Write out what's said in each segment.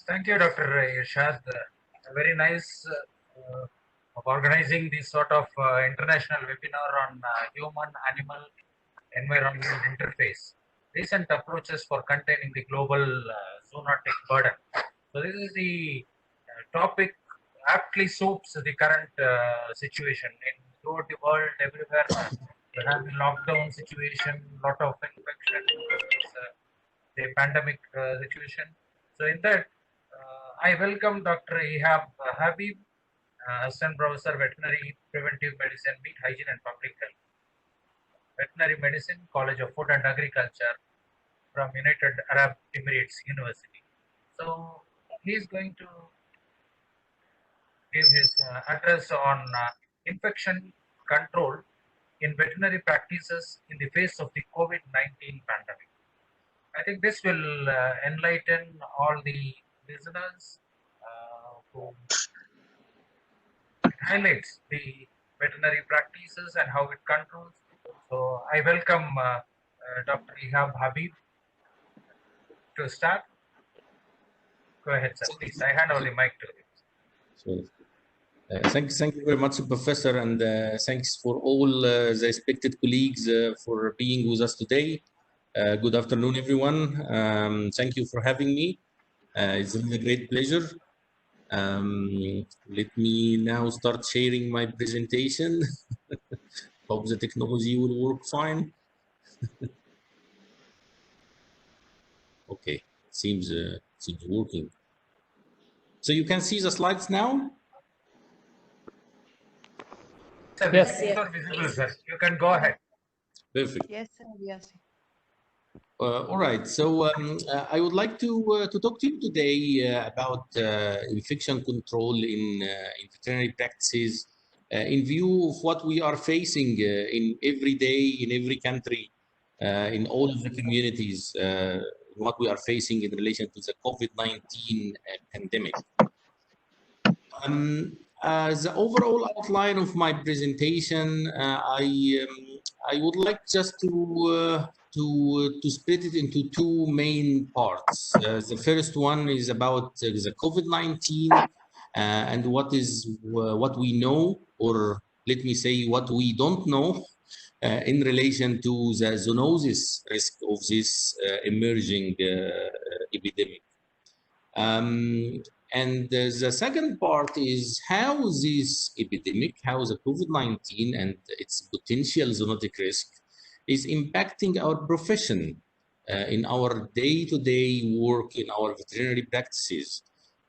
Thank you, Dr. Irshad. Very nice of organizing this sort of international webinar on human-animal environmental interface. Recent approaches for containing the global zoonotic burden. So this is the topic aptly suits the current situation in throughout the world. Everywhere we have the lockdown situation, lot of infection, the pandemic situation. So in that, I welcome Dr. Ihab Habib, Assistant Professor, Veterinary Preventive Medicine, Meat Hygiene and Public Health, Veterinary Medicine, College of Food and Agriculture from United Arab Emirates University. So he is going to give his address on infection control in veterinary practices in the face of the COVID-19 pandemic. I think this will enlighten all the listeners who highlights the veterinary practices and how it controls. So I welcome Dr. Ihab Habib to start. Go ahead, sir. Please, I hand over the mic to you. So, thank you very much, Professor, and thanks for all the respected colleagues for being with us today. Good afternoon, everyone. Thank you for having me. It's really a great pleasure. Let me now start sharing my presentation. Hope the technology will work fine. Okay, seems working. So you can see the slides now? Sir, yes, these are visible, sir. You can go ahead. Perfect. Yes, sir. Yes. All right. So I would like to talk to you today about infection control in veterinary practices in view of what we are facing in every day, in every country, in all of the communities, what we are facing in relation to the COVID-19 pandemic. The overall outline of my presentation, I would like just to split it into two main parts. The first one is about the COVID-19 and what we know, or let me say what we don't know in relation to the zoonosis risk of this emerging epidemic. And the second part is how this epidemic, how the COVID-19 and its potential zoonotic risk is impacting our profession in our day-to-day work in our veterinary practices.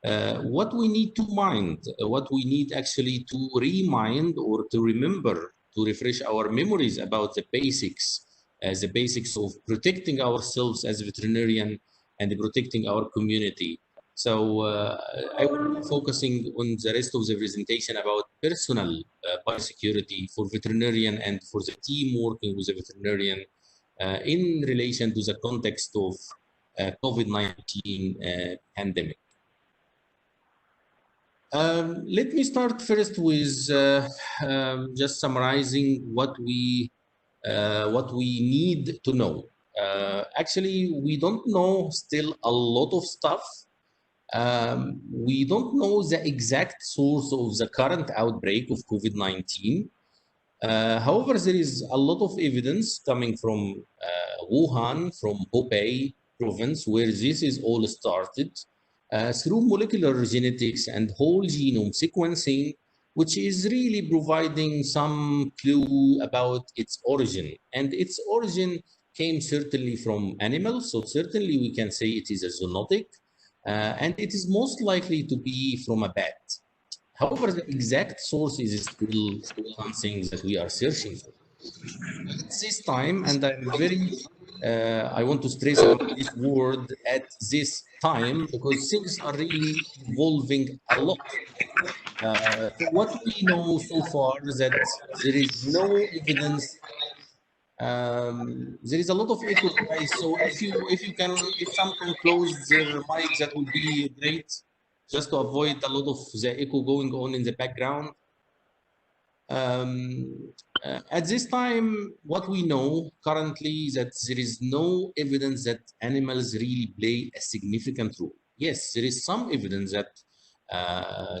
What we need to mind, what we need actually to remind or to remember, to refresh our memories about the basics of protecting ourselves as a veterinarian and protecting our community. So I will be focusing on the rest of the presentation about personal biosecurity for veterinarian and for the team working with the veterinarian in relation to the context of COVID-19 pandemic. Let me start first with just summarizing what we need to know. Actually, we don't know still a lot of stuff. We don't know the exact source of the current outbreak of COVID-19. However, there is a lot of evidence coming from Wuhan, from Hubei province, where this is all started, through molecular genetics and whole genome sequencing, which is really providing some clue about its origin. And its origin came certainly from animals, so certainly we can say it is a zoonotic. And it is most likely to be from a bat. However, the exact source is still something that we are searching for. At this time, and I'm very, I want to stress this word at this time, because things are really evolving a lot. So what we know so far is that there is no evidence. There is a lot of echo, guys. So if some can close their mics, that would be great, just to avoid a lot of the echo going on in the background. At this time, what we know currently is that there is no evidence that animals really play a significant role. yes, there is some evidence that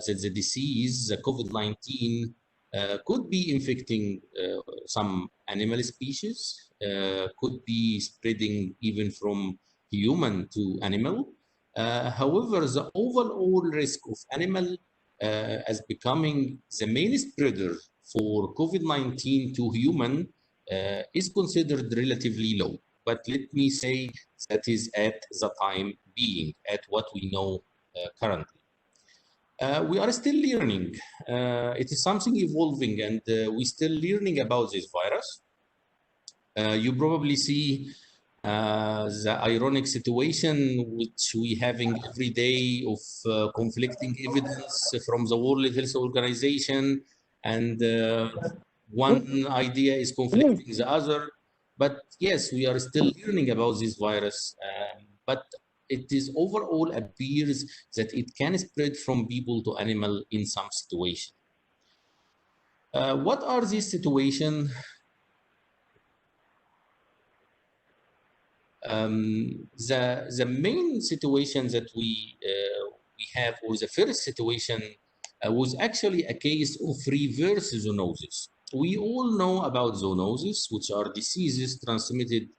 that the disease, the COVID-19, could be infecting some animal species, could be spreading even from human to animal. However, the overall risk of animal as becoming the main spreader for COVID-19 to human is considered relatively low. But let me say that is at the time being, at what we know currently. We are still learning. It is something evolving, and we're still learning about this virus. You probably see the ironic situation which we having every day of conflicting evidence from the World Health Organization, and one idea is conflicting the other. But yes, we are still learning about this virus, but it is overall appears that it can spread from people to animal in some situation. What are these situations? The main situation that we have, or the first situation, was actually a case of reverse zoonosis. We all know about zoonosis, which are diseases transmitted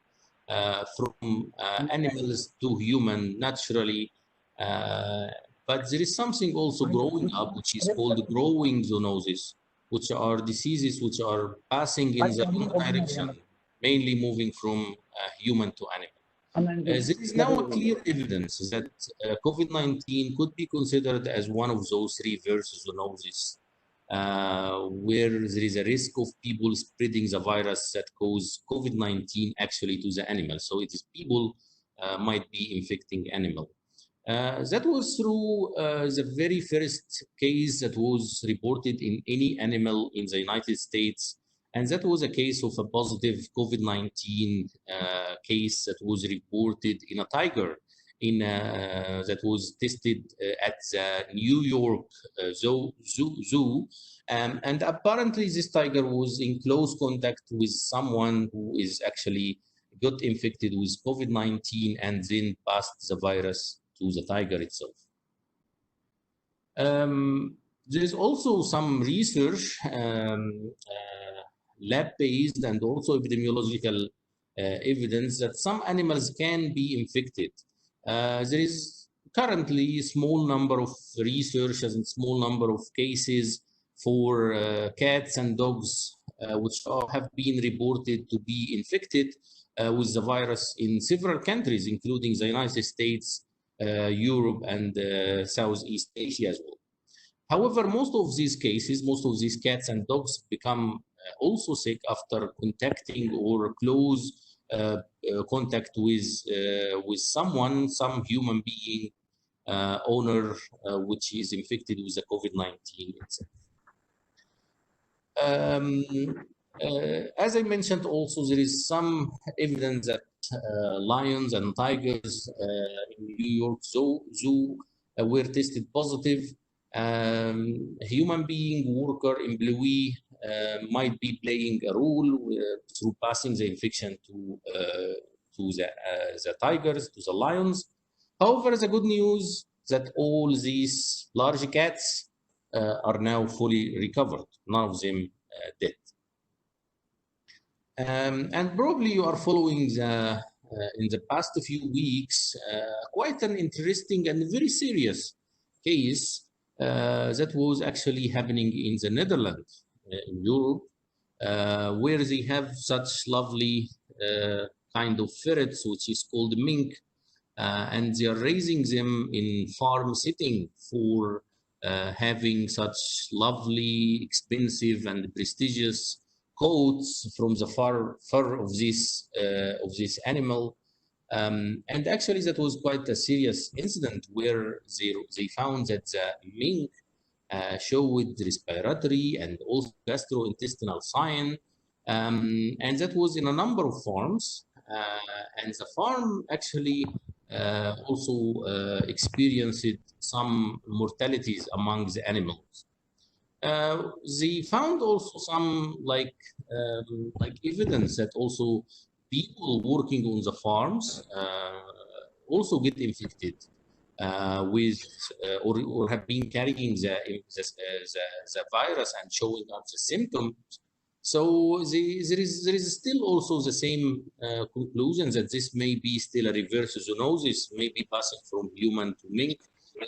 from animals to human naturally. Uh, but there is something also growing up, which is called growing zoonosis, which are diseases which are passing in the wrong direction, mainly moving from human to animal. There is now a clear evidence that COVID-19 could be considered as one of those reverse zoonoses, where there is a risk of people spreading the virus that cause COVID-19 actually to the animal. So it is people might be infecting animal. That was through the very first case that was reported in any animal in the United States. And that was a case of a positive COVID-19 case that was reported in a tiger that was tested at the New York Zoo. And apparently this tiger was in close contact with someone who is actually got infected with COVID-19 and then passed the virus to the tiger itself. There is also some research, lab-based and also epidemiological evidence that some animals can be infected. There is currently a small number of researchers and small number of cases for cats and dogs which have been reported to be infected with the virus in several countries, including the United States, Europe, and Southeast Asia as well. However, most of these cases, most of these cats and dogs become also sick after contacting or close contact with someone, some human being, owner, which is infected with the COVID-19 itself. As I mentioned, also there is some evidence that lions and tigers in New York Zoo were tested positive. Human being worker employee might be playing a role through passing the infection to the tigers, to the lions. However, the good news that all these large cats are now fully recovered, none of them dead. And probably you are following in the past few weeks quite an interesting and very serious case that was actually happening in the Netherlands, in Europe, where they have such lovely kind of ferrets, which is called mink, and they are raising them in farm setting for having such lovely, expensive, and prestigious coats from the fur of this animal. And actually, that was quite a serious incident where they found that the mink showed respiratory and also gastrointestinal sign, and that was in a number of farms. And the farm actually also experienced some mortalities among the animals. They found also some like evidence that also people working on the farms also get infected. with or have been carrying the virus and showing up the symptoms. So there is still also the same conclusion that this may be still a reverse zoonosis, maybe passing from human to mink,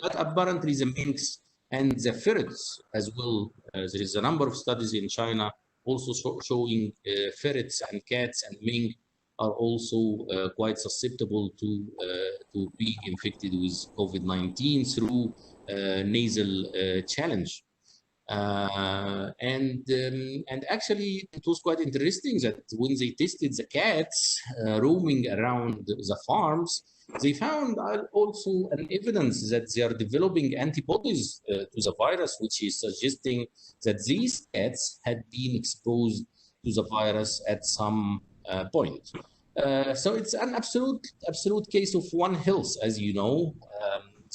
but apparently the minks and the ferrets as well. There is a number of studies in China also showing ferrets and cats and mink are also quite susceptible to be infected with COVID-19 through nasal challenge. And actually, it was quite interesting that when they tested the cats roaming around the farms, they found also an evidence that they are developing antibodies to the virus, which is suggesting that these cats had been exposed to the virus at some point. So it's an absolute case of one health, as you know.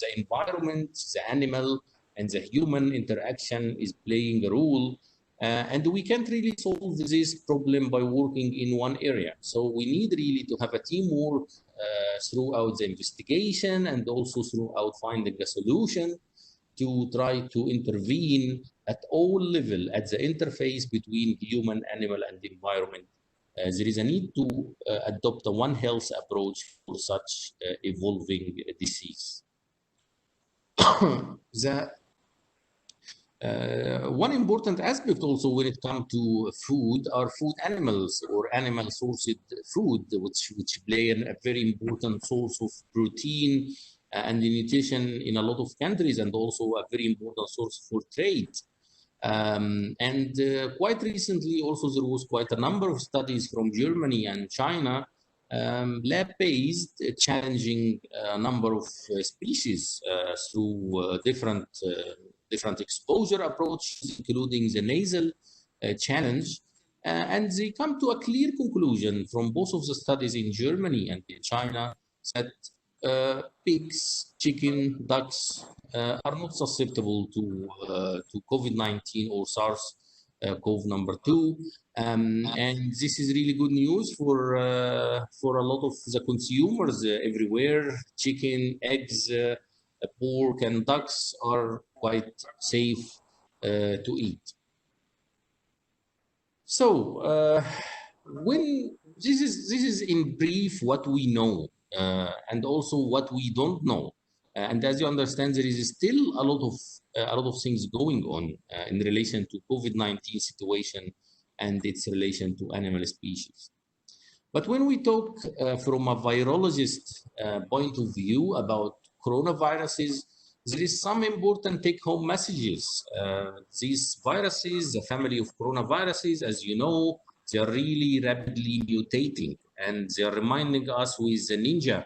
The environment, the animal, and the human interaction is playing a role. And we can't really solve this problem by working in one area. So we need really to have a teamwork throughout the investigation and also throughout finding a solution to try to intervene at all level at the interface between human, animal, and environment. There is a need to adopt a One Health approach for such evolving disease. One important aspect also when it comes to food are food animals or animal sourced food, which play a very important source of protein and nutrition in a lot of countries, and also a very important source for trade. And quite recently also there was quite a number of studies from Germany and China, lab-based, challenging a number of species through different exposure approaches, including the nasal challenge. And they come to a clear conclusion from both of the studies in Germany and in China that pigs, chicken, ducks are not susceptible to COVID-19 or SARS-CoV-2. And this is really good news for a lot of the consumers everywhere. Chicken, eggs, pork, and ducks are quite safe to eat. So when this is in brief what we know and also what we don't know. And as you understand, there is still a lot of things going on in relation to COVID-19 situation and its relation to animal species. But when we talk from a virologist point of view about coronaviruses, there is some important take-home messages. These viruses, the family of coronaviruses, as you know, they are really rapidly mutating, and they are reminding us with the ninja.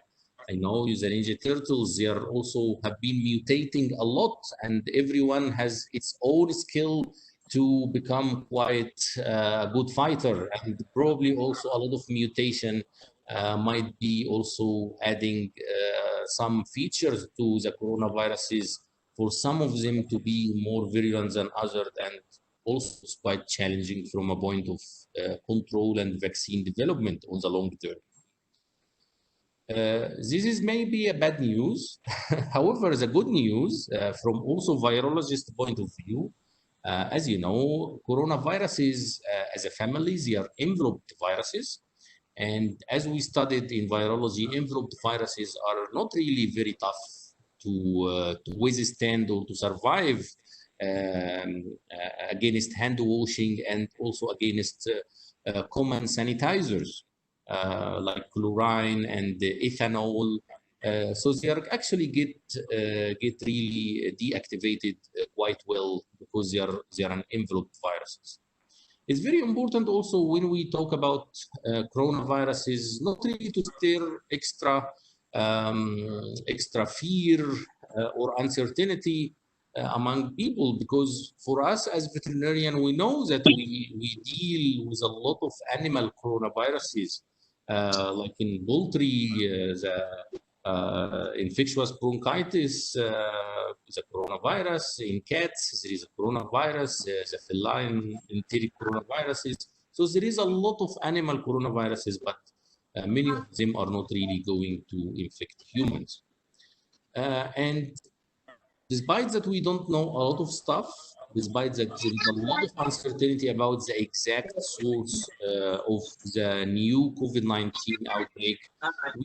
I know the Ninja Turtles, they are also have been mutating a lot, and everyone has its own skill to become quite a good fighter, and probably also a lot of mutation might be also adding some features to the coronaviruses for some of them to be more virulent than others, and also it's quite challenging from a point of control and vaccine development on the long term. This is maybe a bad news. However, the good news from also virologist point of view, as you know, coronaviruses as a family, they are enveloped viruses. And as we studied in virology, enveloped viruses are not really very tough to withstand or to survive against hand washing and also against common sanitizers like chlorine and ethanol. So they are actually get really deactivated quite well because they are an enveloped viruses. It's very important also when we talk about coronaviruses, not really to stir extra fear or uncertainty among people, because for us as veterinarian, we know that we deal with a lot of animal coronaviruses, like in poultry, the infectious bronchitis, the coronavirus. In cats, there is a coronavirus, the feline enteric coronaviruses. So there is a lot of animal coronaviruses, but many of them are not really going to infect humans. And despite that, we don't know a lot of stuff. Despite that, there is a lot of uncertainty about the exact source of the new COVID-19 outbreak.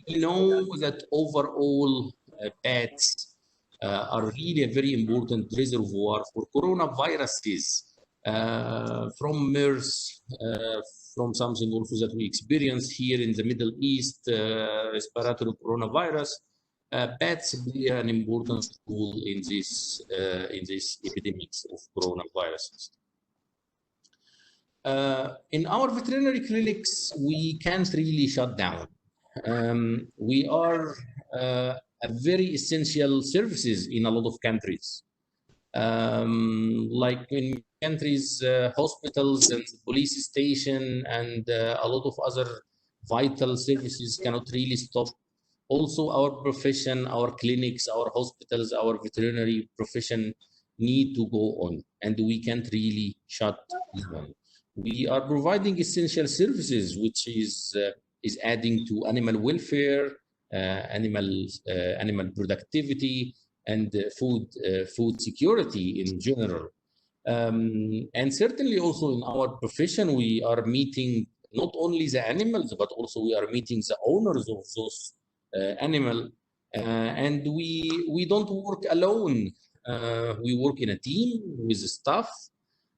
We know that overall, bats are really a very important reservoir for coronaviruses from MERS, from something also that we experience here in the Middle East, respiratory coronavirus. Bats play an important role in this epidemics of coronaviruses. In our veterinary clinics, we can't really shut down. We are a very essential services in a lot of countries. Like in countries, hospitals and police station and a lot of other vital services cannot really stop. Also, our profession, our clinics, our hospitals, our veterinary profession need to go on, and we can't really shut down. We are providing essential services, which is adding to animal welfare, animal productivity, and food security in general. And certainly also in our profession, we are meeting not only the animals, but also we are meeting the owners of those animal. And we don't work alone. We work in a team with staff,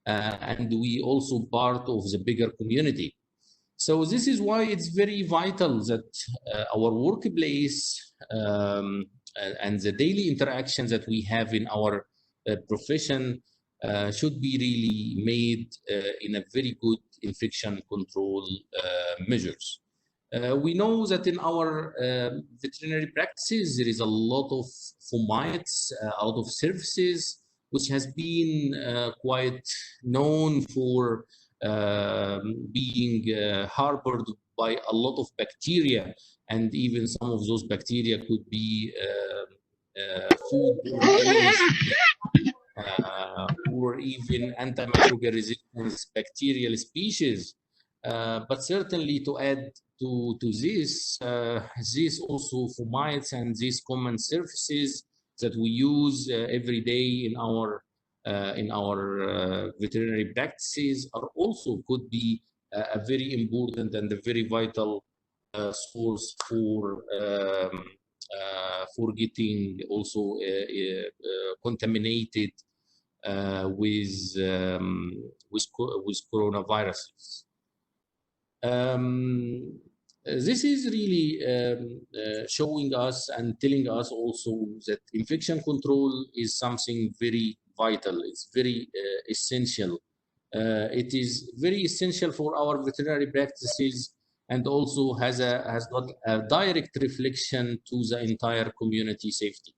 and we also part of the bigger community. So this is why it's very vital that our workplace and the daily interactions that we have in our profession should be really made in a very good infection control measures. We know that in our veterinary practices, there is a lot of fomites, a lot of services, which has been quite known for being harbored by a lot of bacteria, and even some of those bacteria could be food-borne or even antimicrobial resistance bacterial species. But certainly to add to this, these also fomites and these common surfaces that we use every day in our veterinary practices are also could be a very important and a very vital source for getting also contaminated with coronaviruses. This is really showing us and telling us also that infection control is something very vital. It's very essential. It is very essential for our veterinary practices, and also has got a direct reflection to the entire community safety.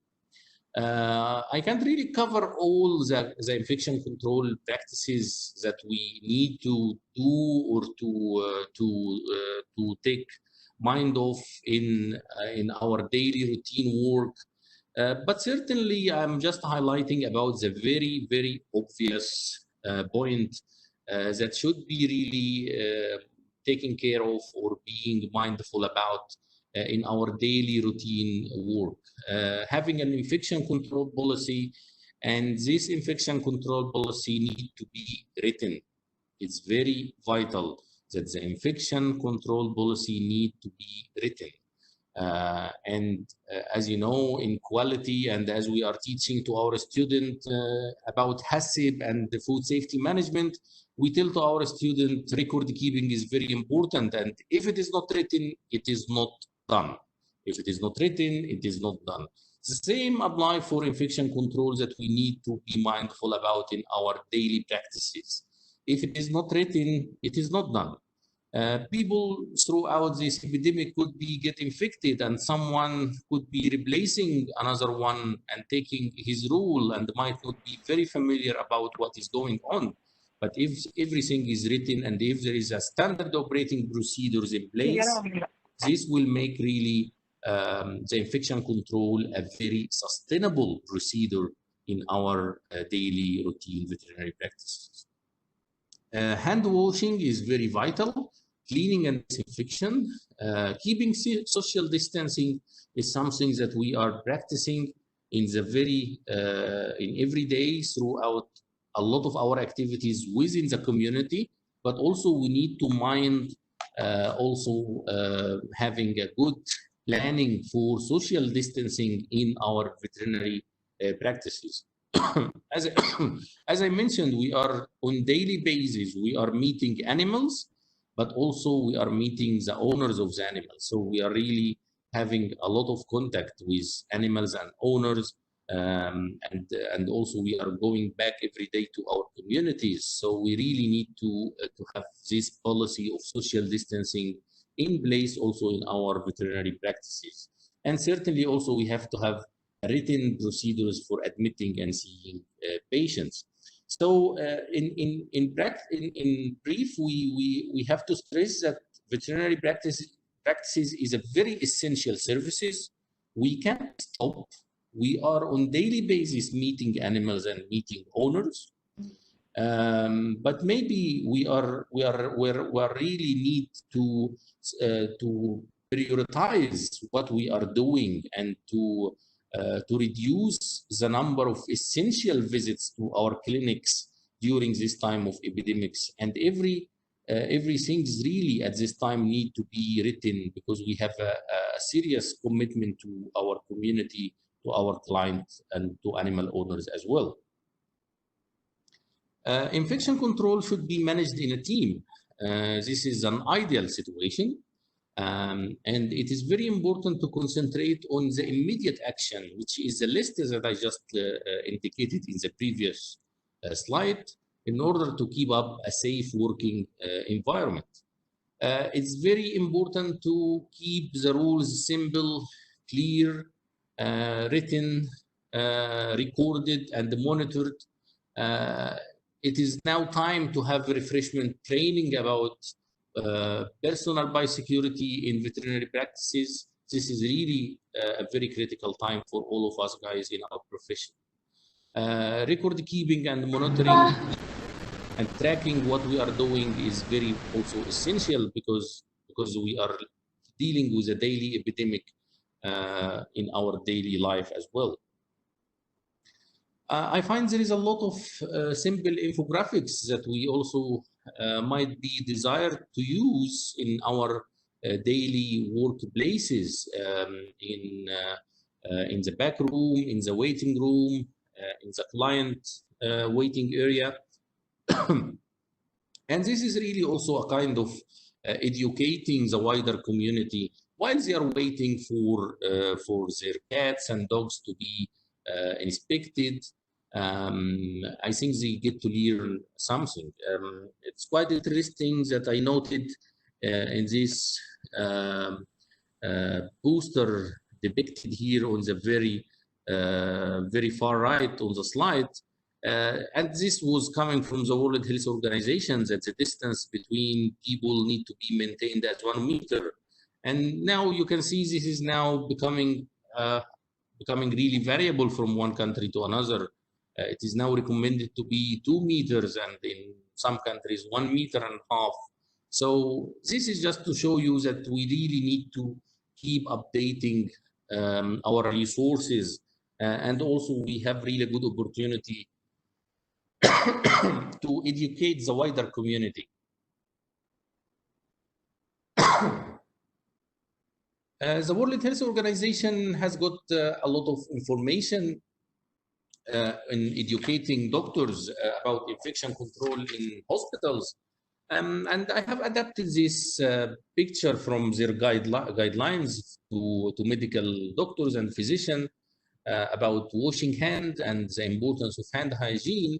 I can't really cover all the infection control practices that we need to do or to take mind of in our daily routine work. But certainly, I'm just highlighting about the very, very obvious point that should be really taken care of or being mindful about in our daily routine work. Having an infection control policy, and this infection control policy need to be written. It's very vital that the infection control policy need to be written. As you know, in quality, and as we are teaching to our student about HACCP and the food safety management, we tell to our student record keeping is very important, and if it is not written, it is not done. If it is not written, it is not done. The same apply for infection controls that we need to be mindful about in our daily practices. If it is not written, it is not done. People throughout this epidemic could be get infected, and someone could be replacing another one and taking his role, and might not be very familiar about what is going on. But if everything is written, and if there is a standard operating procedures in place, this will make really the infection control a very sustainable procedure in our daily routine veterinary practices. Hand washing is very vital. Cleaning and disinfection. Keeping social distancing is something that we are practicing, in the very in every day throughout a lot of our activities within the community, but also we need to mind also having a good planning for social distancing in our veterinary practices. as, as I mentioned, we are on daily basis, we are meeting animals, but also we are meeting the owners of the animals. So we are really having a lot of contact with animals and owners, and also we are going back every day to our communities. So we really need to have this policy of social distancing in place also in our veterinary practices. And certainly also we have to have written procedures for admitting and seeing patients. So in brief, we have to stress that veterinary practices is a very essential services. We can't stop. We are on daily basis meeting animals and meeting owners. But maybe we really need to prioritize what we are doing and to reduce the number of essential visits to our clinics during this time of epidemics. And everything is really at this time need to be written, because we have a serious commitment to our community, to our clients, and to animal owners as well. Infection control should be managed in a team. This is an ideal situation. And it is very important to concentrate on the immediate action, which is the list that I just indicated in the previous slide, in order to keep up a safe working environment. It's very important to keep the rules simple, clear, written, recorded, and monitored. It is now time to have refreshment training about personal biosecurity in veterinary practices. This is really a very critical time for all of us guys in our profession. Record keeping and monitoring and tracking what we are doing is very also essential, because we are dealing with a daily epidemic in our daily life as well. I find there is a lot of simple infographics that we also might be desired to use in our daily workplaces, in the back room, in the waiting room, in the client waiting area. And this is really also a kind of educating the wider community while they are waiting for their cats and dogs to be inspected. I think they get to learn something. It's quite interesting that I noted in this poster depicted here on the very far right on the slide. And this was coming from the World Health Organization, that the distance between people need to be maintained at 1 meter. And now you can see this is now becoming really variable from one country to another. It is now recommended to be 2 meters, and in some countries 1.5 meters. So this is just to show you that we really need to keep updating our resources, and also we have really good opportunity to educate the wider community. The World Health Organization has got a lot of information in educating doctors about infection control in hospitals. And I have adapted this picture from their guidelines to medical doctors and physicians about washing hands and the importance of hand hygiene.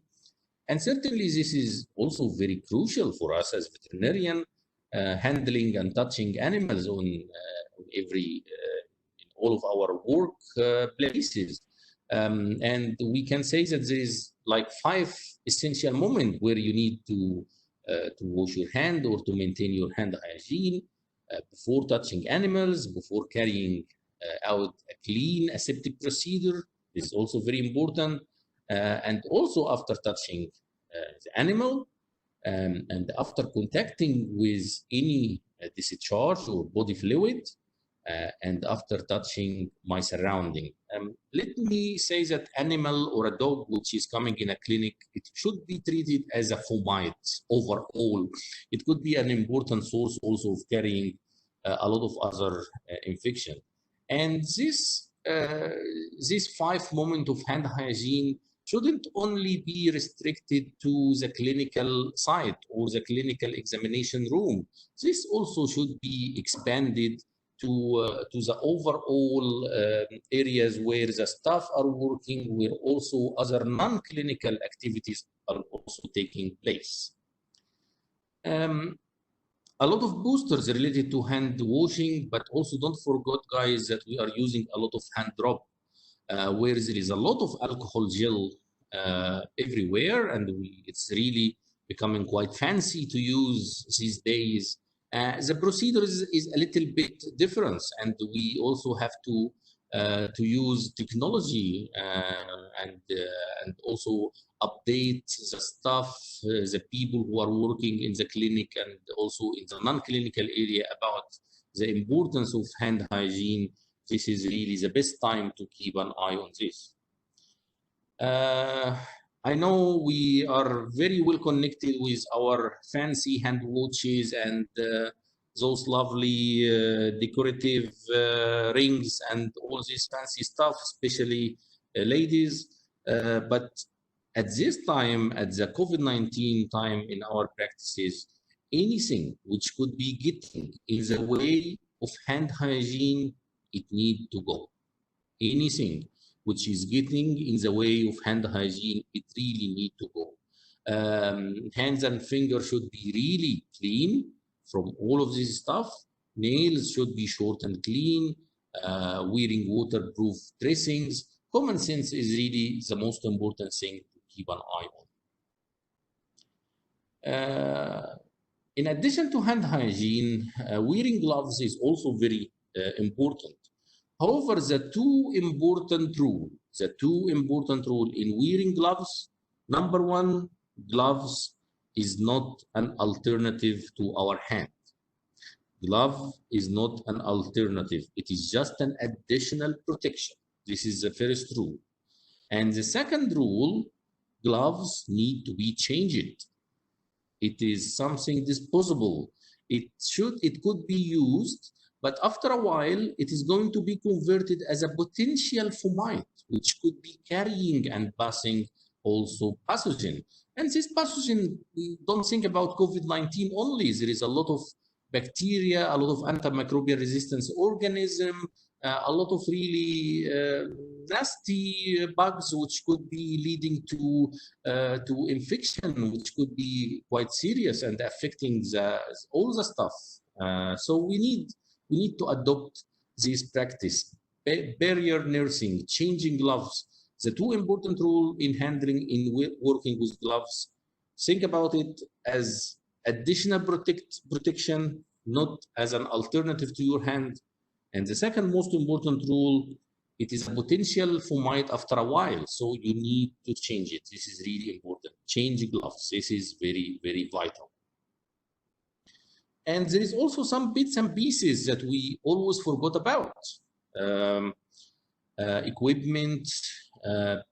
And certainly this is also very crucial for us as veterinarian, handling and touching animals on every in all of our work places. And we can say that there is like 5 essential moments where you need to wash your hand or to maintain your hand hygiene before touching animals, before carrying out a clean aseptic procedure. This is also very important. And also after touching the animal, and after contacting with any discharge or body fluid, and after touching my surrounding. Let me say that animal or a dog which is coming in a clinic, it should be treated as a fomite overall. It could be an important source also of carrying a lot of other infection. And this 5 moment of hand hygiene shouldn't only be restricted to the clinical site or the clinical examination room. This also should be expanded to the overall areas where the staff are working, where also other non-clinical activities are also taking place. A lot of boosters related to hand washing, but also don't forget, guys, that we are using a lot of hand drop, where there is a lot of alcohol gel everywhere, and it's really becoming quite fancy to use these days. The procedure is a little bit different, and we also have to use technology and also update the staff, the people who are working in the clinic and also in the non-clinical area about the importance of hand hygiene. This is really the best time to keep an eye on this. I know we are very well connected with our fancy hand watches and those lovely decorative rings and all this fancy stuff, especially ladies. But at this time, at the COVID-19 time in our practices, anything which could be getting in the way of hand hygiene, it need to go. Anything which is getting in the way of hand hygiene, it really need to go. Hands and fingers should be really clean from all of this stuff. Nails should be short and clean, wearing waterproof dressings. Common sense is really the most important thing to keep an eye on. In addition to hand hygiene, wearing gloves is also very important. However, the two important rule in wearing gloves, number one, gloves is not an alternative to our hand. Glove is not an alternative. It is just an additional protection. This is the first rule. And the second rule, gloves need to be changed. It is something disposable. It could be used, but after a while, it is going to be converted as a potential fomite, which could be carrying and passing also pathogen. And this pathogen, don't think about COVID-19 only. There is a lot of bacteria, a lot of antimicrobial resistance organism, a lot of really nasty bugs which could be leading to infection, which could be quite serious and affecting all the stuff. So we need to adopt this practice. Barrier nursing, changing gloves, the two important rules in handling, in working with gloves. Think about it as additional protection, not as an alternative to your hand. And the second most important rule, it is a potential fomite after a while, so you need to change it. This is really important. Change gloves. This is very, very vital. And there is also some bits and pieces that we always forgot about. Equipment,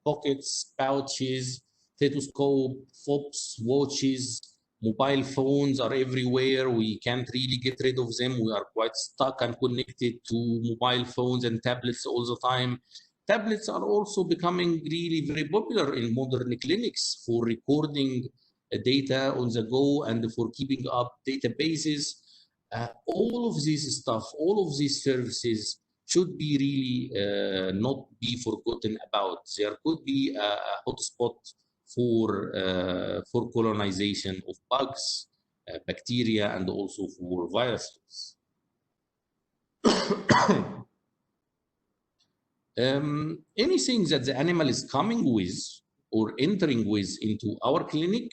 pockets, pouches, stethoscope, fobs, watches, mobile phones are everywhere. We can't really get rid of them. We are quite stuck and connected to mobile phones and tablets all the time. Tablets are also becoming really very popular in modern clinics for recording data on the go and for keeping up databases. All of this stuff, all of these services should be really not be forgotten about. There could be a hotspot for colonization of bugs, bacteria, and also for viruses. Anything that the animal is coming with or entering with into our clinic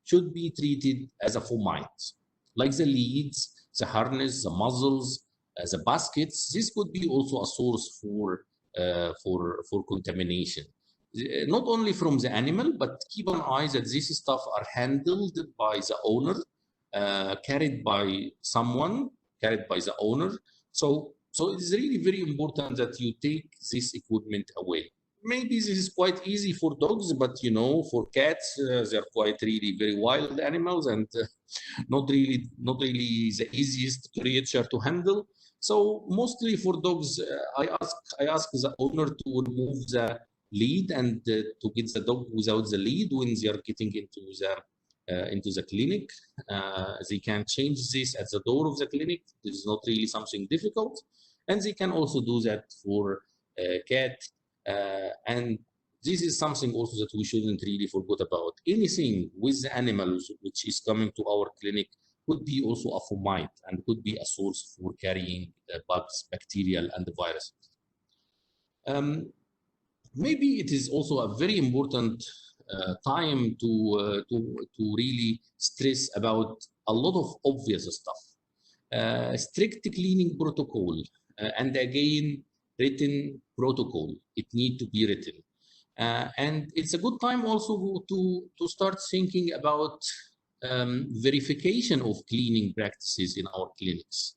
should be treated as a fomite, like the leads, the harness, the muzzles, the baskets. This could be also a source for contamination. Not only from the animal, but keep an eye that this stuff are handled by the owner, carried by someone, carried by the owner. So So it is really very important that you take this equipment away. Maybe this is quite easy for dogs, but for cats, they're quite really very wild animals and not really the easiest creature to handle. So mostly for dogs, I ask the owner to remove the lead and to get the dog without the lead when they are getting into the clinic. They can change this at the door of the clinic. This is not really something difficult, and they can also do that for cat. And this is something also that we shouldn't really forget about. Anything with the animals which is coming to our clinic could be also a fomite and could be a source for carrying bugs, bacterial, and the viruses. Maybe it is also a very important time to really stress about a lot of obvious stuff. Strict cleaning protocol, and again, written protocol. It need to be written. And it's a good time also to start thinking about verification of cleaning practices in our clinics.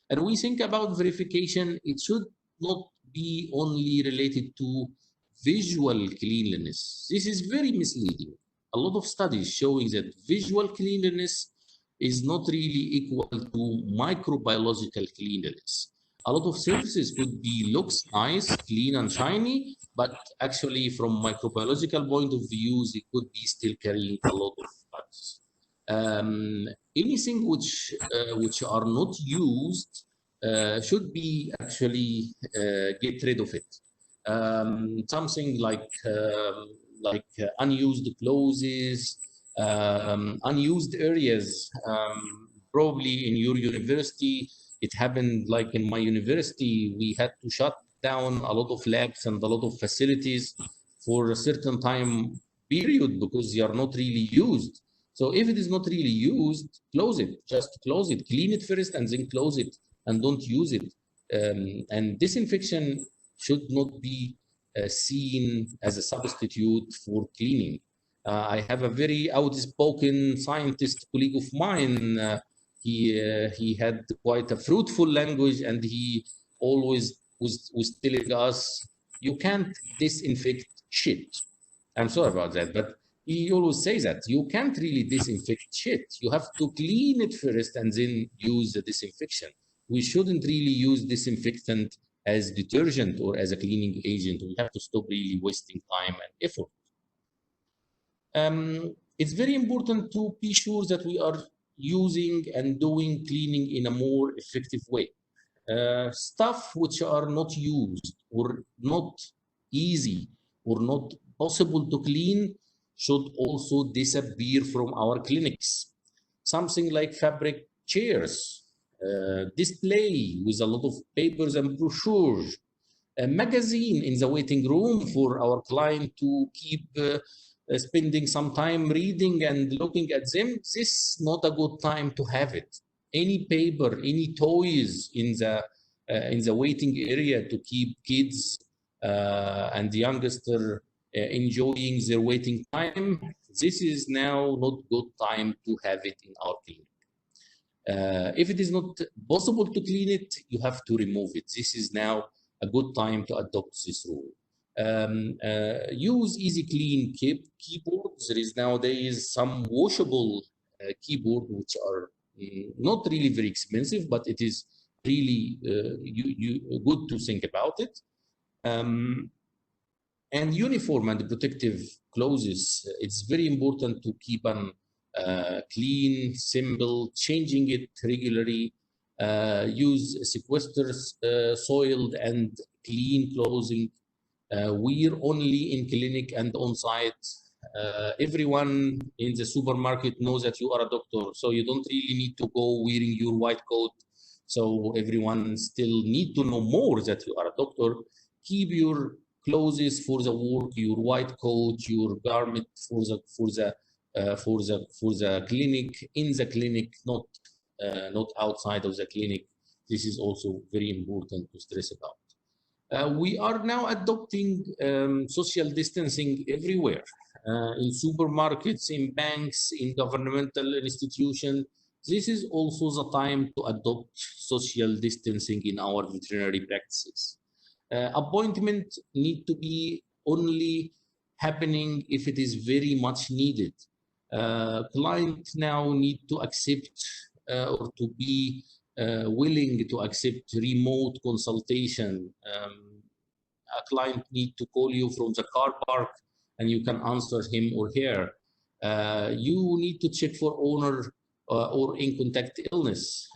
And we think about verification, it should not be only related to visual cleanliness. This is very misleading. A lot of studies showing that visual cleanliness is not really equal to microbiological cleanliness. A lot of surfaces could be looks nice, clean and shiny, but actually from microbiological point of view, they could be still carrying a lot of bugs. Anything which are not used should be actually get rid of it. Something like unused clothes, unused areas. Probably in your university, it happened like in my university, we had to shut down a lot of labs and a lot of facilities for a certain time period because they are not really used. So if it is not really used, close it. Just close it. Clean it first and then close it and don't use it. And disinfection should not be seen as a substitute for cleaning. I have a very outspoken scientist colleague of mine. He had quite a fruitful language, and he always was telling us, "You can't disinfect shit." I'm sorry about that, but he always says that you can't really disinfect shit. You have to clean it first and then use the disinfection. We shouldn't really use disinfectant as detergent or as a cleaning agent. We have to stop really wasting time and effort. It's very important to be sure that we are using and doing cleaning in a more effective way. Stuff which are not used or not easy or not possible to clean should also disappear from our clinics. Something like fabric chairs, display with a lot of papers and brochures, a magazine in the waiting room for our client to keep spending some time reading and looking at them. This is not a good time to have it. Any paper, any toys in the waiting area to keep kids and the youngster enjoying their waiting time. This is now not good time to have it in our clinic. If it is not possible to clean it, you have to remove it. This is now a good time to adopt this rule. Use easy clean keyboards. There is nowadays some washable keyboard which are not really very expensive, but it is really good to think about it. And uniform and protective clothes, it's very important to keep them clean, simple, changing it regularly. Use sequesters, soiled and clean clothing. Wear only in clinic and on site. Everyone in the supermarket knows that you are a doctor, so you don't really need to go wearing your white coat. So everyone still need to know more that you are a doctor. Keep your clothes for the work, your white coat, your garment for the clinic, in the clinic, not outside of the clinic. This is also very important to stress about. We are now adopting social distancing everywhere, in supermarkets, in banks, in governmental institutions. This is also the time to adopt social distancing in our veterinary practices. Appointment need to be only happening if it is very much needed. Client now need to accept or to be willing to accept remote consultation. A client need to call you from the car park and you can answer him or her. You need to check for owner or in contact illness.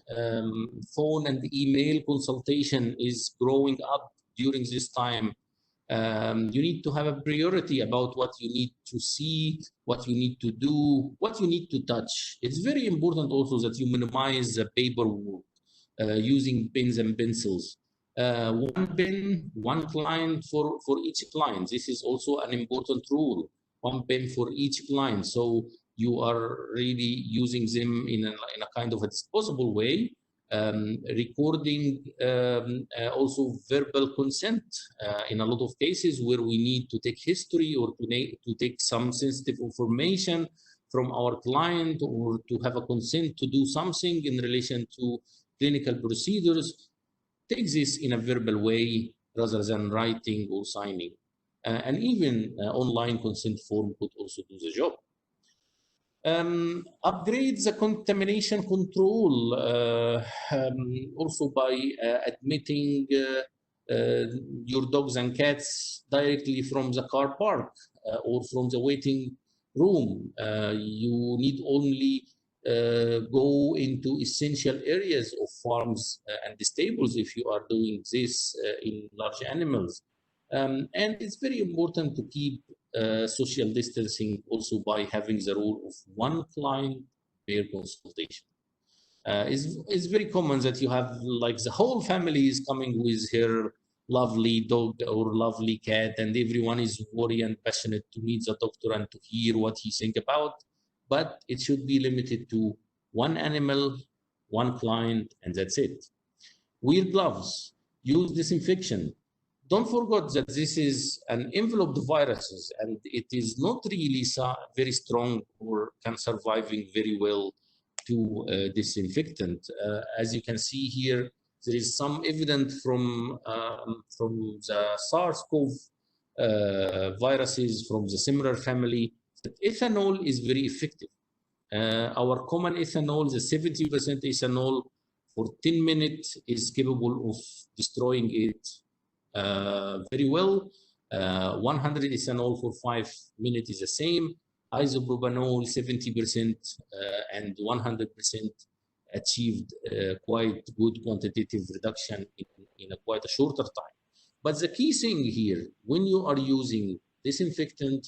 Phone and email consultation is growing up during this time. You need to have a priority about what you need to see, what you need to do, what you need to touch. It's very important also that you minimize the paperwork using pens and pencils. One pen, one client for each client. This is also an important rule. One pen for each client. So you are really using them in a kind of a disposable way. Recording also verbal consent in a lot of cases where we need to take history or to take some sensitive information from our client or to have a consent to do something in relation to clinical procedures. Take this in a verbal way rather than writing or signing. And even online consent form could also do the job. Upgrade the contamination control also by admitting your dogs and cats directly from the car park or from the waiting room. You need only go into essential areas of farms and stables if you are doing this in large animals. And it's very important to keep social distancing also by having the rule of one client per consultation. It's very common that you have like the whole family is coming with her lovely dog or lovely cat, and everyone is worried and passionate to meet the doctor and to hear what he think about. But it should be limited to one animal, one client, and that's it. Wear gloves, use disinfection. Don't forget that this is an enveloped viruses and it is not really very strong or can surviving very well to disinfectant. As you can see here, there is some evidence from the SARS-CoV viruses from the similar family that ethanol is very effective. Our common ethanol, the 70% ethanol for 10 minutes is capable of destroying it very well. 100 ethanol for 5 minutes is the same. Isopropanol 70% and 100% achieved quite good quantitative reduction in a quite a shorter time. But the key thing here, when you are using disinfectant,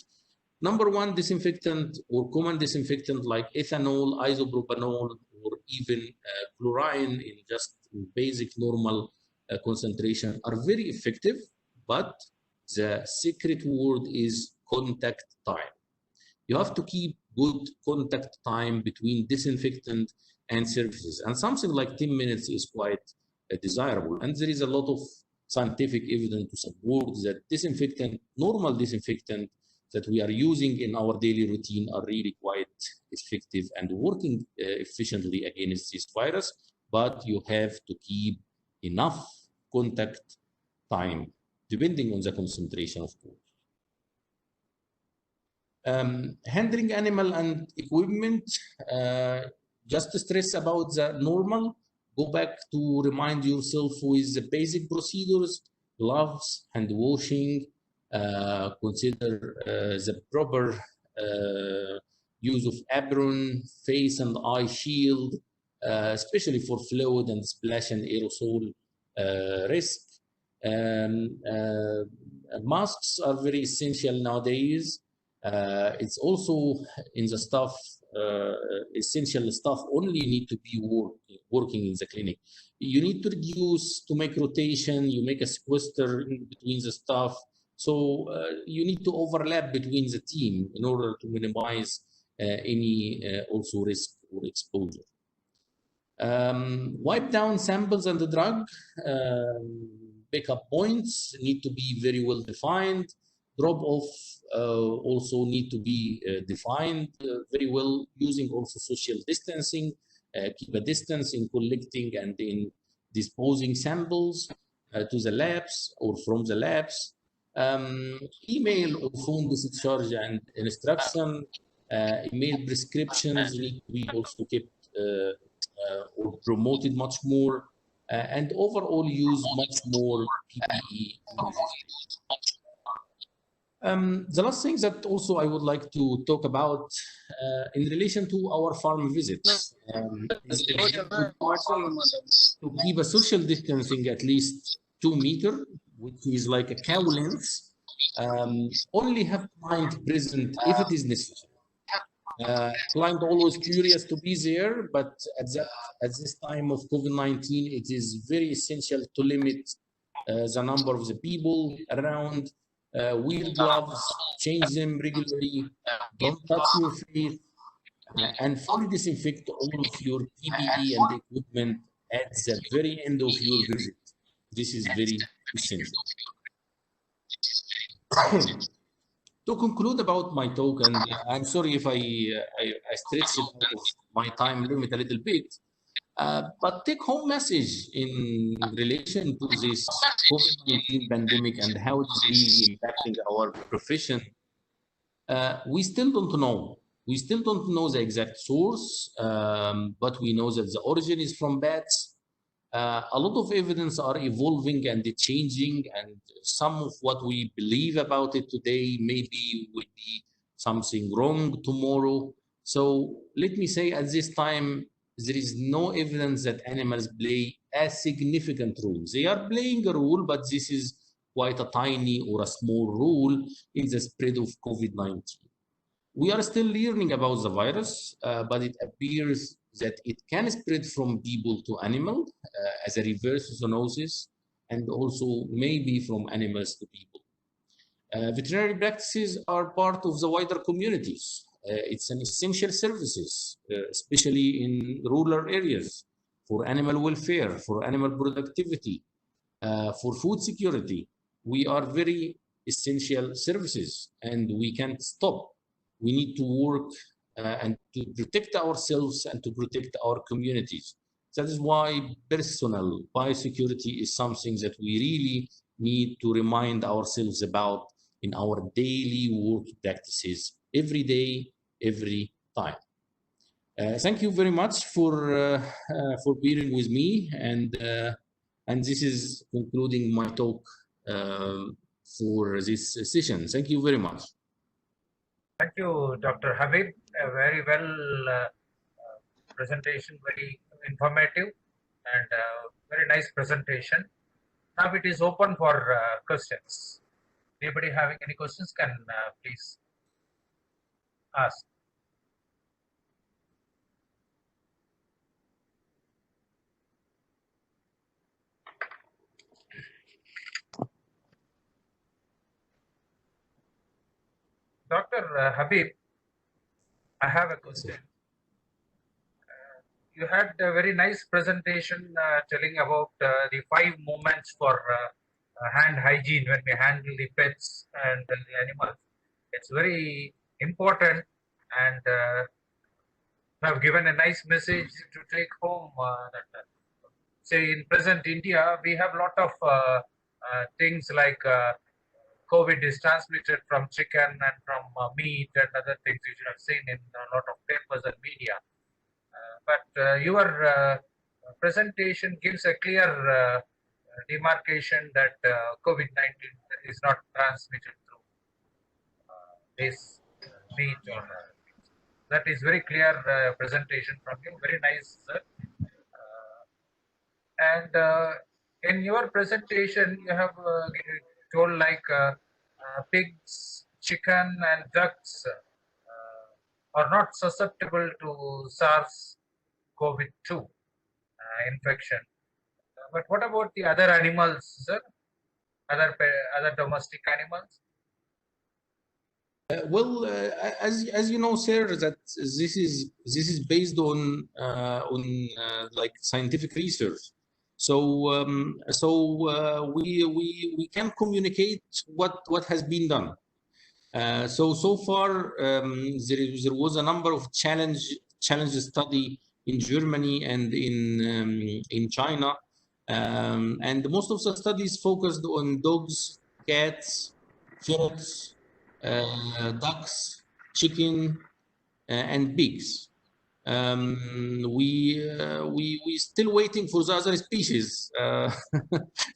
number one disinfectant or common disinfectant like ethanol, isopropanol, or even chlorine in just basic normal concentration are very effective, but the secret word is contact time. You have to keep good contact time between disinfectant and surfaces, and something like 10 minutes is quite desirable. And there is a lot of scientific evidence to support that disinfectant, normal disinfectant that we are using in our daily routine are really quite effective and working efficiently against this virus, but you have to keep enough contact time depending on the concentration, of course. Handling animal and equipment, just stress about the normal. Go back to remind yourself with the basic procedures, gloves, hand washing, consider the proper use of apron, face and eye shield, especially for fluid and splash and aerosol risk. Masks are very essential nowadays. It's also in the staff, essential staff only need to be working in the clinic. You need to reduce, to make rotation, you make a sequester in between the staff. So you need to overlap between the team in order to minimize any also risk or exposure. Wipe down samples and the drug. Pickup points need to be very well defined. Drop off also need to be defined very well, using also social distancing. keep a distance in collecting and in disposing samples to the labs or from the labs. Email or phone discharge and instruction, email prescriptions need to be also kept or promoted much more, and overall use much more PPE during this period. The last thing that also I would like to talk about in relation to our farm visits is to keep a social distancing at least 2 meters, which is like a cow length. Only have client present if it is necessary. Client always curious to be there, but at this time of COVID-19, it is very essential to limit the number of the people around. Wear gloves, change them regularly, don't touch your face, and fully disinfect all of your PPE and equipment at the very end of your visit. This is very essential. To conclude about my talk, and I'm sorry if I stretched it out of my time limit a little bit, but take-home message in relation to this COVID-19 pandemic and how it's really impacting our profession, we still don't know. We still don't know the exact source, but we know that the origin is from bats. A lot of evidence are evolving and changing, and some of what we believe about it today maybe will be something wrong tomorrow. So let me say at this time, there is no evidence that animals play a significant role. They are playing a role, but this is quite a tiny or a small role in the spread of COVID-19. We are still learning about the virus, but it appears that it can spread from people to animal as a reverse zoonosis, and also maybe from animals to people. Veterinary practices are part of the wider communities. It's an essential services, especially in rural areas, for animal welfare, for animal productivity, for food security. We are very essential services, and we can't stop. We need to work and to protect ourselves and to protect our communities. That is why personal biosecurity is something that we really need to remind ourselves about in our daily work practices, every day, every time. Thank you very much for being with me, and this is concluding my talk for this session. Thank you very much. Thank you, Dr. Habib. A very well presentation, very informative, and very nice presentation. Now it is open for questions. Anybody having any questions can please ask. Dr. Habib, I have a question. You had a very nice presentation telling about the 5 moments for hand hygiene when we handle the pets and the animals. It's very important, and have given a nice message to take home. That say in present India, we have a lot of things like COVID is transmitted from chicken and from meat and other things you should have seen in a lot of papers and media. But your presentation gives a clear demarcation that COVID-19 is not transmitted through this meat or that is very clear presentation from you. Very nice, sir. And in your presentation, you have told like pigs, chicken, and ducks are not susceptible to SARS-CoV-2 infection. But what about the other animals, sir? Other domestic animals? Well, as you know, sir, that this is based on like scientific research. So we can communicate what has been done. So far there was a number of challenge study in Germany and in China. And most of the studies focused on dogs, cats, ferrets, ducks, chicken, and pigs. We still waiting for the other species.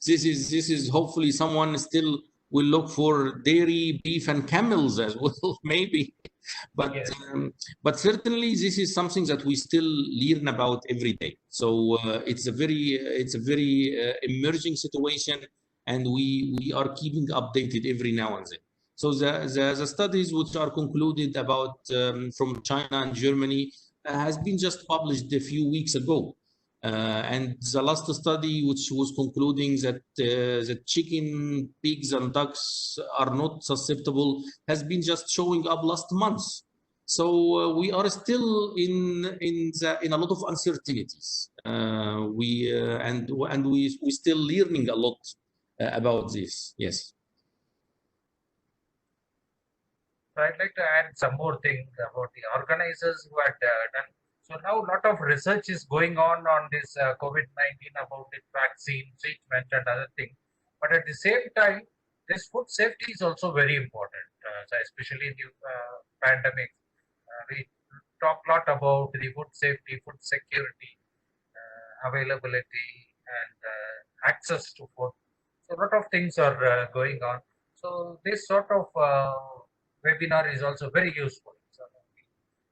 This is hopefully someone still will look for dairy, beef, and camels as well, maybe. But Yes. but certainly this is something that we still learn about every day. So it's a very emerging situation, and we are keeping updated every now and then. So the studies which are concluded about from China and Germany has been just published a few weeks ago. And the last study, which was concluding that the chicken, pigs, and ducks are not susceptible, has been just showing up last month. So we are still in a lot of uncertainties. We still learning a lot about this. Yes. So I'd like to add some more things about the organizers who had done. So now a lot of research is going on this COVID-19 about the vaccine, treatment, and other things. But at the same time, this food safety is also very important, so especially in the pandemic. We talk a lot about the food safety, food security, availability, and access to food. So a lot of things are going on. So this sort of webinar is also very useful. So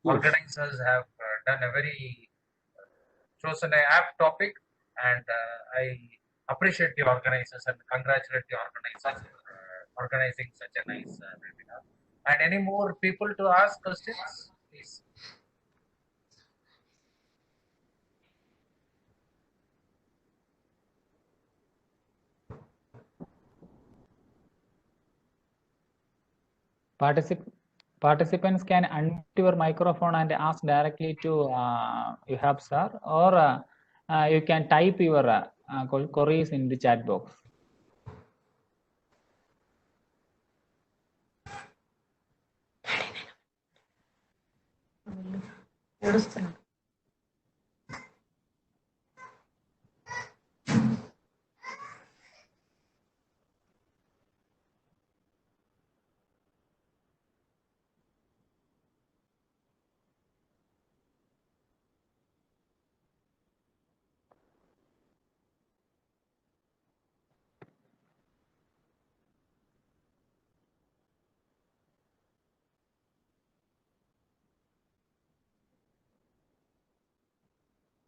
the organizers have done a very chosen a apt topic, and I appreciate the organizers and congratulate the organizers for organizing such a nice webinar. And any more people to ask questions, please. Participants can unmute your microphone and ask directly to Ihab sir, or you can type your queries in the chat box.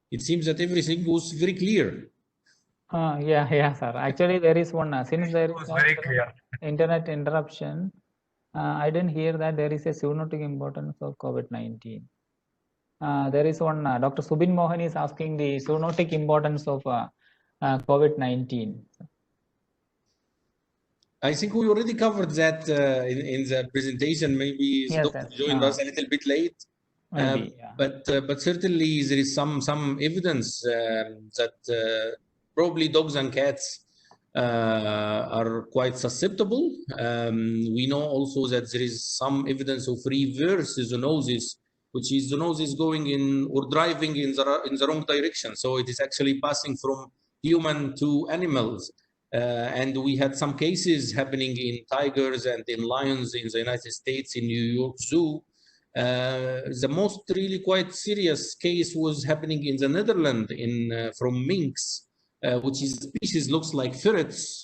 It seems that everything was very clear. Yeah, sir. Actually, there is one, since there is very clear. Internet interruption, I didn't hear that there is a zoonotic importance of COVID-19. There is one, Dr. Subin Mohan is asking the zoonotic importance of COVID-19. I think we already covered that in the presentation. Maybe Yes, Doctor joined us a little bit late. Maybe, yeah. But certainly there is some evidence that probably dogs and cats are quite susceptible. We know also that there is some evidence of reverse zoonosis, which is zoonosis going in or driving in the wrong direction. So it is actually passing from human to animals. And we had some cases happening in tigers and in lions in the United States, in New York Zoo. The most really quite serious case was happening in the Netherlands from minks, which is species looks like ferrets,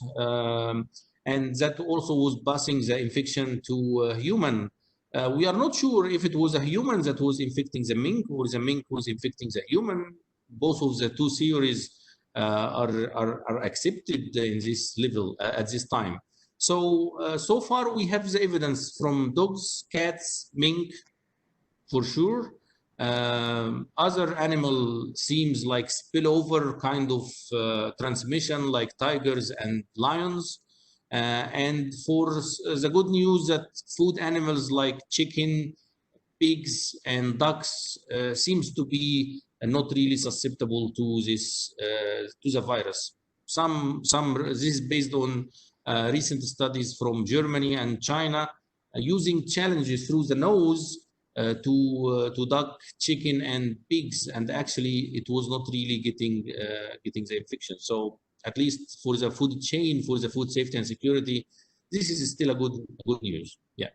and that also was passing the infection to human. We are not sure if it was a human that was infecting the mink or the mink was infecting the human. Both of the two theories are accepted in this level at this time. So so far we have the evidence from dogs, cats, mink, for sure. Other animal seems like spillover kind of transmission, like tigers and lions. And for the good news that food animals like chicken, pigs, and ducks seems to be not really susceptible to this to the virus. This is based on recent studies from Germany and China using challenges through the nose to duck, chicken, and pigs, and actually it was not really getting the infection. So at least for the food chain, for the food safety and security, this is still a good news. Yeah.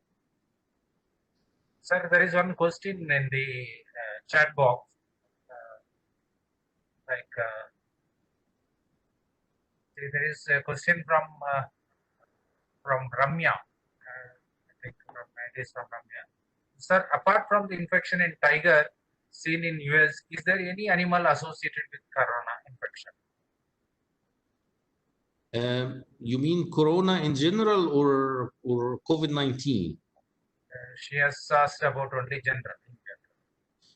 Sir, there is one question in the chat box. There is a question from Ramya. I think it is from Ramya. Sir, apart from the infection in tiger seen in US, is there any animal associated with corona infection? You mean corona in general or COVID-19? She has asked about only general.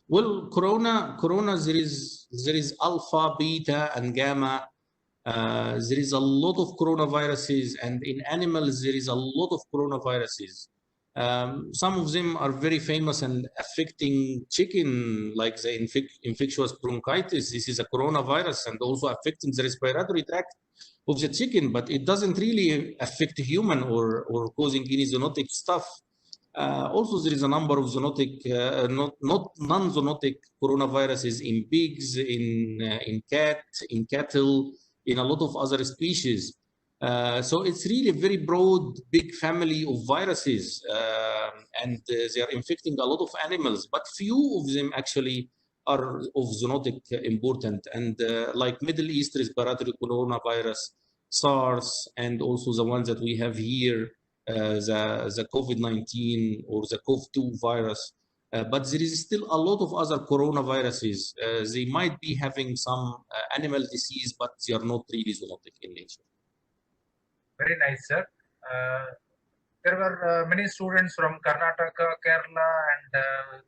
Well, corona, there is alpha, beta, and gamma. There is a lot of coronaviruses, and in animals there is a lot of coronaviruses. Some of them are very famous and affecting chicken, like the infectious bronchitis. This is a coronavirus and also affecting the respiratory tract of the chicken, but it doesn't really affect human or causing any zoonotic stuff. Also, there is a number of zoonotic, not non-zoonotic coronaviruses in pigs, in cattle, in a lot of other species. So it's really a very broad, big family of viruses, and they are infecting a lot of animals, but few of them actually are of zoonotic important. And like Middle East respiratory coronavirus, SARS, and also the ones that we have here, the COVID-19 or the COV-2 virus. But there is still a lot of other coronaviruses. They might be having some animal disease, but they are not really zoonotic in nature. Very nice, sir. There were many students from Karnataka, Kerala, and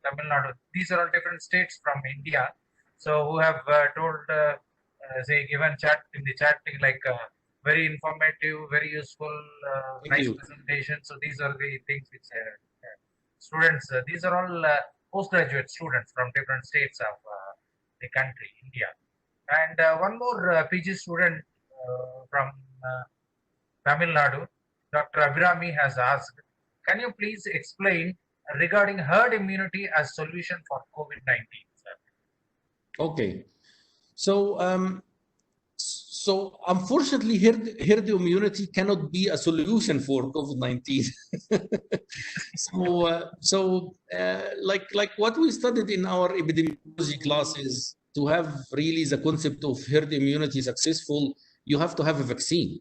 Tamil Nadu. These are all different states from India. So who have told, say, given chat in the chat thing like very informative, very useful, nice presentation. So these are the things which students, these are all postgraduate students from different states of the country, India. And one more PG student from Tamil Nadu, Dr. Abhirami has asked, can you please explain regarding herd immunity as solution for COVID-19? Okay. So unfortunately, herd immunity cannot be a solution for COVID-19. Like what we studied in our epidemiology classes, to have really the concept of herd immunity successful, you have to have a vaccine.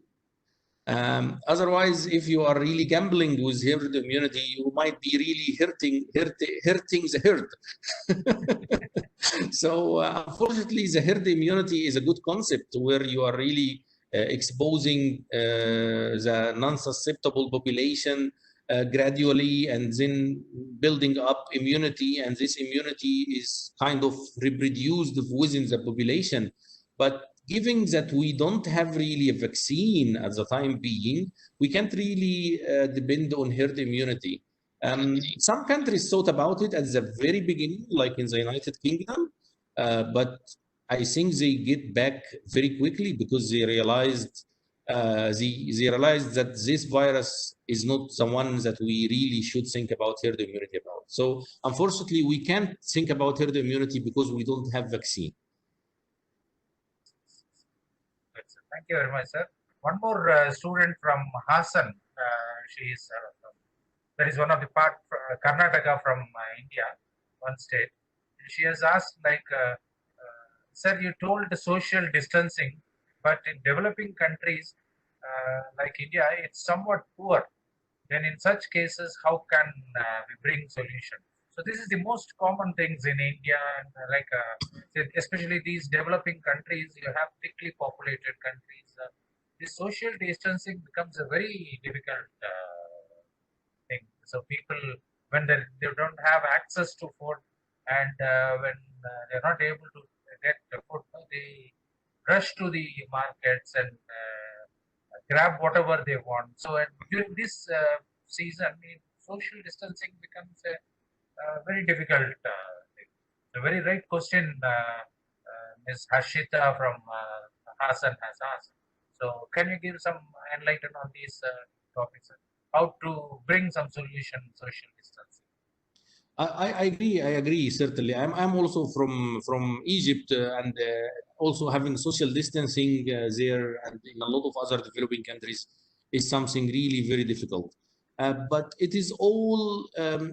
Otherwise, if you are really gambling with herd immunity, you might be really hurting the herd. So unfortunately, the herd immunity is a good concept where you are really exposing the non-susceptible population gradually and then building up immunity, and this immunity is kind of reproduced within the population. But given that we don't have really a vaccine at the time being, we can't really depend on herd immunity. Some countries thought about it at the very beginning, like in the United Kingdom, but I think they get back very quickly because they realized that this virus is not the one that we really should think about herd immunity about. So unfortunately, we can't think about herd immunity because we don't have vaccine. Thank you very much, sir. One more student from Hassan. She is that is one of the part Karnataka from India, one state. She has asked, like, sir, you told the social distancing, but in developing countries like India, it's somewhat poor. Then in such cases, how can we bring solution? So this is the most common things in India, and especially these developing countries. You have thickly populated countries. The social distancing becomes a very difficult thing. So people, when they don't have access to food, and when they're not able to get the food, they rush to the markets and grab whatever they want. So during this season, social distancing becomes a very difficult thing. A very right question Ms. Harshita from Hassan has asked. So can you give some enlighten on these topics? How to bring some solution social distancing? I agree. I agree. Certainly, I'm also from Egypt, and also having social distancing there and in a lot of other developing countries is something really very difficult. But it is all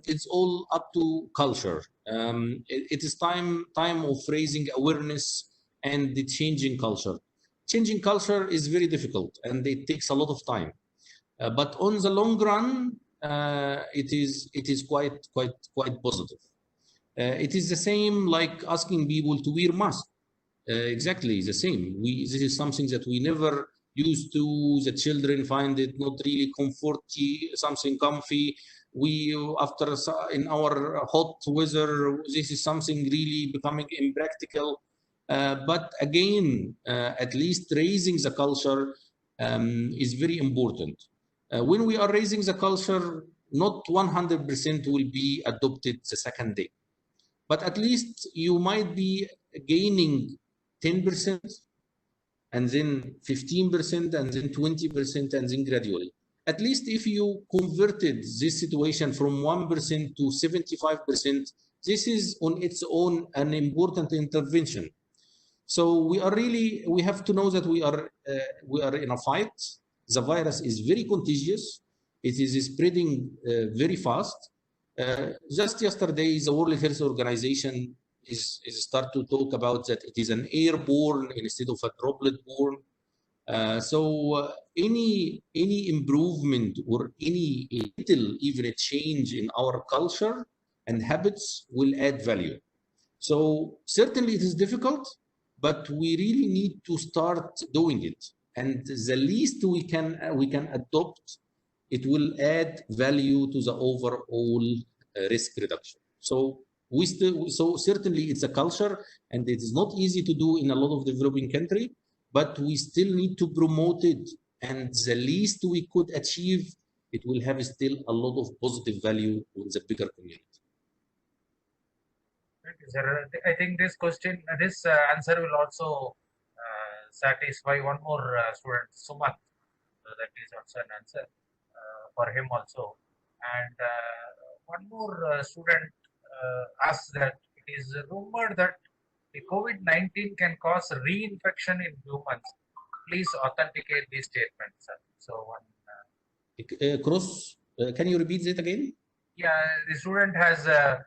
it's all up to culture. It is time of raising awareness and the changing culture. Changing culture is very difficult and it takes a lot of time. But on the long run, it is quite positive. It is the same like asking people to wear masks. Exactly the same. This is something that we never used to. The children find it not really comforty, something comfy. We after in our hot weather, this is something really becoming impractical. But again, at least raising the culture is very important. When we are raising the culture, not 100% will be adopted the second day, but at least you might be gaining 10% and then 15% and then 20% and then gradually. At least if you converted this situation from 1% to 75%, this is on its own an important intervention. So we have to know that we are in a fight. The virus is very contagious. It is spreading very fast. Just yesterday, the World Health Organization is start to talk about that it is an airborne instead of a droplet-borne. Any improvement or any little even a change in our culture and habits will add value. So certainly it is difficult, but we really need to start doing it. And the least we can adopt, it will add value to the overall risk reduction. So certainly it's a culture, and it is not easy to do in a lot of developing country, but we still need to promote it. And the least we could achieve, it will have still a lot of positive value in the bigger community. Thank you, sir. I think this question, this answer will also satisfy one more student, Sumant. That is also an answer for him also. And one more student asks that it is rumored that the COVID-19 can cause reinfection in humans. Please authenticate this statement, sir. So one. Can you repeat that again? Yeah, the student has a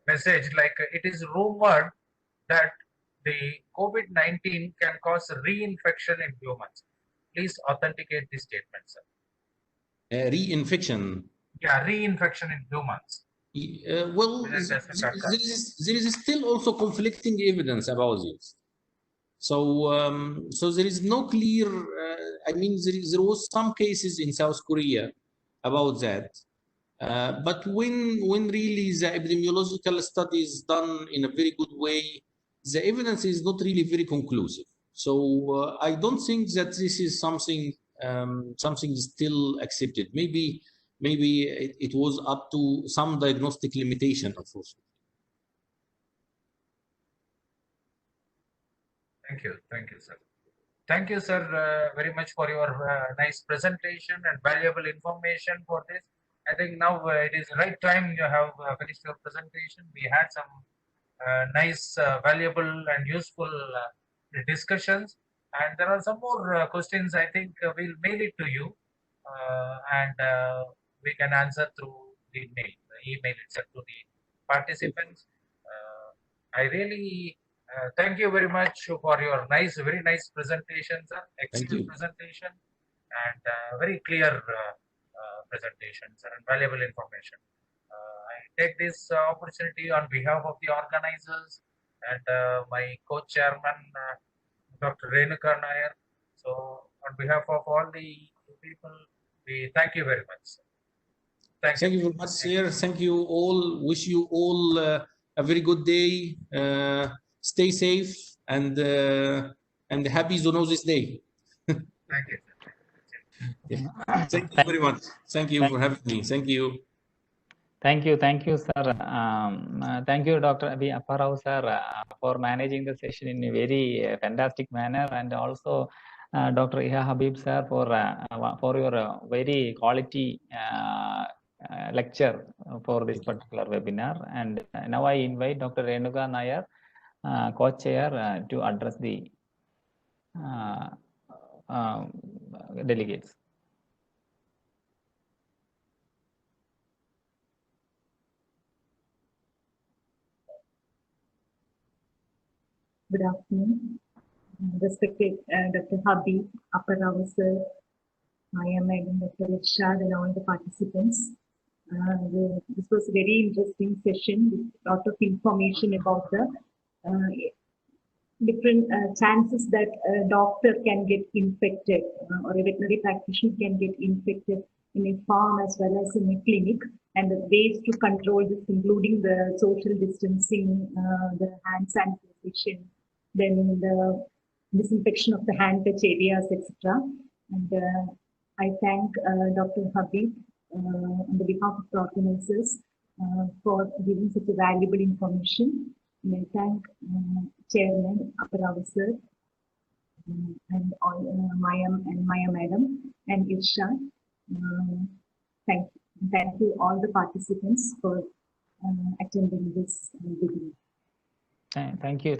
message like it is rumored that the COVID-19 can cause reinfection in humans. Please authenticate this statement, sir. Reinfection. Yeah, reinfection in humans. Well, there is still also conflicting evidence about this. So, so there is no clear. I mean, there was some cases in South Korea about that. But when really the epidemiological study is done in a very good way, the evidence is not really very conclusive. So I don't think that this is something still accepted. Maybe it was up to some diagnostic limitation, unfortunately. Thank you, sir. Thank you, sir, very much for your nice presentation and valuable information for this. I think now it is the right time you have finished your presentation. We had some nice, valuable and useful discussions. And there are some more questions I think we'll mail it to you and we can answer through the email itself to the participants. I really thank you very much for your very nice presentation, sir. Excellent presentation and very clear presentation, sir, and valuable information. I take this opportunity on behalf of the organizers and my co-chairman, Dr. Renuka Nayar. So, on behalf of all the people, we thank you very much, sir. Thank you very much, sir. Thank you all. Wish you all a very good day. Stay safe and happy Zoonosis Day. Thank you. Thank you very much. Thank you for having me. Thank you. Thank you, sir. Thank you, Dr. V.Appa Rao, sir, for managing the session in a very fantastic manner, and also Dr. Ihab Habib, sir, for your very quality lecture for this Thank you. particular webinar. And now I invite Dr. Renuka Nayar, co-chair, to address the delegates. Good afternoon. Respected Dr. Habib, Appa Rao sir, I am Dr. Irshad and all the participants. This was a very interesting session with a lot of information about the different chances that a doctor can get infected or a veterinary practitioner can get infected in a farm as well as in a clinic, and the ways to control this, including the social distancing, the hand sanitization, then the disinfection of the hand touch areas, etc. And I thank Dr. Habib on the behalf of the organizers for giving such a valuable information. And I thank Chairman Appa Rao sir and all Maya madam and Irshad. Thank you all the participants for attending this webinar. Thank you.